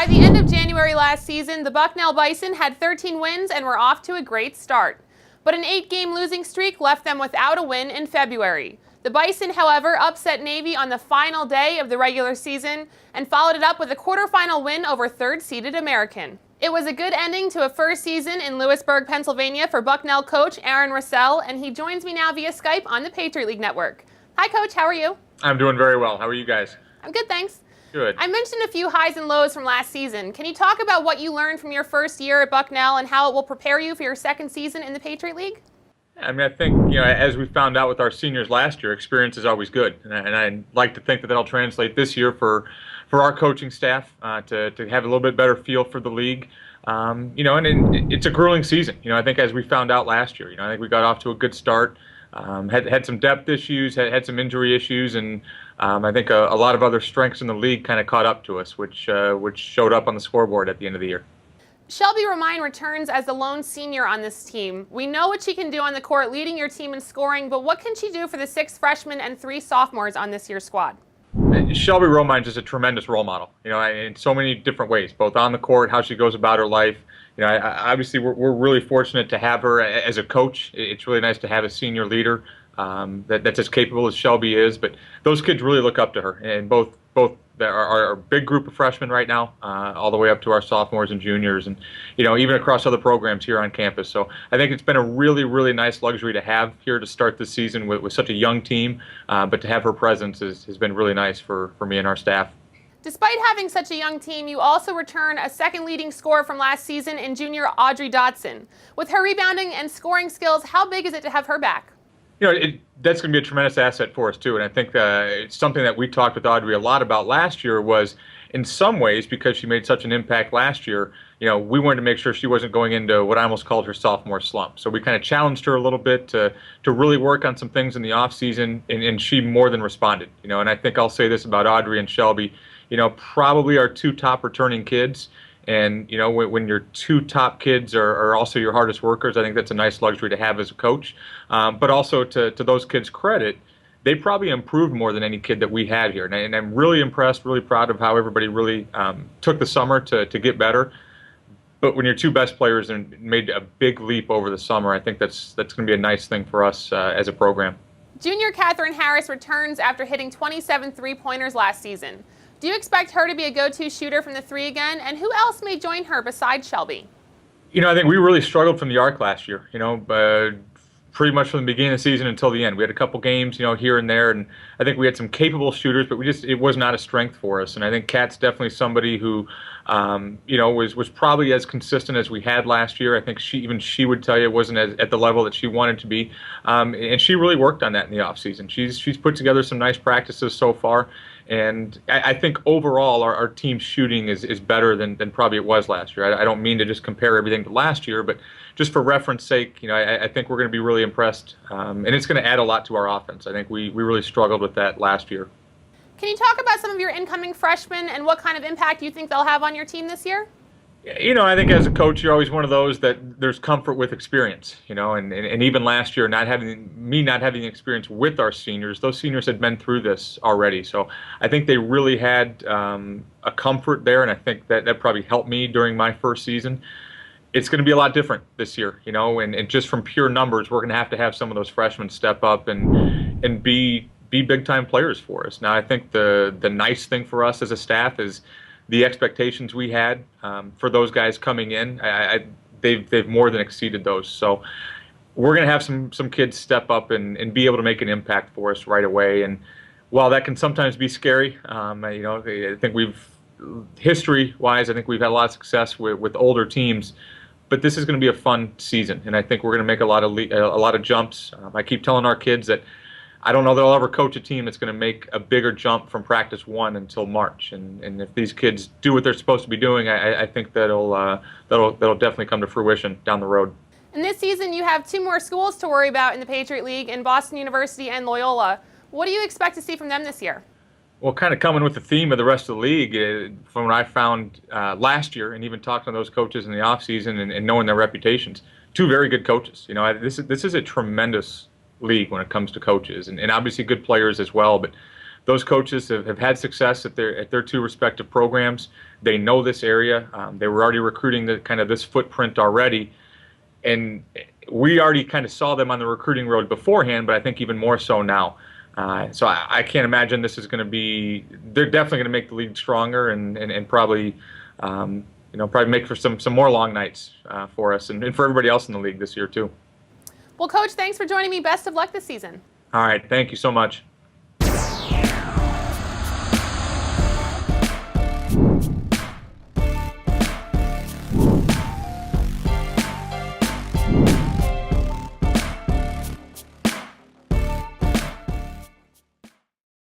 By the end of January last season, the Bucknell Bison had 13 wins and were off to a great start. But an 8-game losing streak left them without a win in February. The Bison, however, upset Navy on the final day of the regular season and followed it up with a quarterfinal win over third-seeded American. It was a good ending to a first season in Lewisburg, Pennsylvania for Bucknell coach Aaron Roussell, and he joins me now via Skype on the Patriot League network. Hi, Coach. How are you? I'm doing very well. How are you guys? I'm good, thanks. Good. I mentioned a few highs and lows from last season. Can you talk about what you learned from your first year at Bucknell and how it will prepare you for your second season in the Patriot League? I mean, I think, as we found out with our seniors last year, experience is always good. And I'd like to think that that'll translate this year for our coaching staff to have a little bit better feel for the league. And it's a grueling season. I think as we found out last year, I think we got off to a good start. Had some depth issues, had some injury issues, and I think a lot of other strengths in the league kind of caught up to us, which showed up on the scoreboard at the end of the year. Shelby Romine returns as the lone senior on this team. We know what she can do on the court, leading your team in scoring, but what can she do for the 6 freshmen and 3 sophomores on this year's squad? Shelby Romine is a tremendous role model, in so many different ways, both on the court, how she goes about her life. Obviously we're really fortunate to have her as a coach. It's really nice to have a senior leader that's as capable as Shelby is, but those kids really look up to her, and both our big group of freshmen right now, all the way up to our sophomores and juniors, and even across other programs here on campus. So I think it's been a really, really nice luxury to have here to start this season with such a young team, but to have her presence has been really nice for me and our staff. Despite having such a young team, you also return a second leading scorer from last season in junior Audrey Dotson. With her rebounding and scoring skills, how big is it to have her back? That's going to be a tremendous asset for us, too. And I think it's something that we talked with Audrey a lot about last year was, in some ways, because she made such an impact last year, we wanted to make sure she wasn't going into what I almost called her sophomore slump. So we kind of challenged her a little bit to really work on some things in the offseason, and she more than responded. And I think I'll say this about Audrey and Shelby, probably our 2 top returning kids. And, when your 2 top kids are also your hardest workers, I think that's a nice luxury to have as a coach. But also to those kids' credit, they probably improved more than any kid that we had here. And I'm really impressed, really proud of how everybody really took the summer to get better. But when your 2 best players made a big leap over the summer, I think that's going to be a nice thing for us as a program. Junior Catherine Harris returns after hitting 27 three-pointers last season. Do you expect her to be a go-to shooter from the 3 again? And who else may join her besides Shelby? I think we really struggled from the arc last year, pretty much from the beginning of the season until the end. We had a couple games, here and there, and I think we had some capable shooters, but it was not a strength for us. And I think Kat's definitely somebody who, was probably as consistent as we had last year. I think she would tell you it wasn't at the level that she wanted to be, and she really worked on that in the offseason. She's put together some nice practices so far. And I think overall our team shooting is better than probably it was last year. I don't mean to just compare everything to last year, but just for reference sake, I think we're going to be really impressed. And it's going to add a lot to our offense. I think we really struggled with that last year. Can you talk about some of your incoming freshmen and what kind of impact you think they'll have on your team this year? I think as a coach, you're always one of those that there's comfort with experience, and even last year, not having the experience with our seniors, those seniors had been through this already. So I think they really had a comfort there, and I think that probably helped me during my first season. It's going to be a lot different this year, and just from pure numbers, we're going to have some of those freshmen step up and be big-time players for us. Now, I think the nice thing for us as a staff is the expectations we had for those guys coming in, they've more than exceeded those. So we're going to have some kids step up and be able to make an impact for us right away. And while that can sometimes be scary, I think history-wise, I think we've had a lot of success with older teams. But this is going to be a fun season, and I think we're going to make a lot of jumps. I keep telling our kids that I don't know that I'll ever coach a team that's going to make a bigger jump from practice 1 until March. And if these kids do what they're supposed to be doing, I think that'll definitely come to fruition down the road. And this season, you have 2 more schools to worry about in the Patriot League, in Boston University and Loyola. What do you expect to see from them this year? Well, kind of coming with the theme of the rest of the league, from what I found last year, and even talking to those coaches in the offseason and knowing their reputations, 2 very good coaches. This is a tremendous league when it comes to coaches, and obviously good players as well. But those coaches have had success at their two respective programs. They know this area. They were already recruiting this footprint already, and we already kind of saw them on the recruiting road beforehand, but I think even more so now. So I can't imagine this is going to be. They're definitely going to make the league stronger and probably probably make for some more long nights for us and for everybody else in the league this year too. Well, Coach, thanks for joining me. Best of luck this season. All right, thank you so much.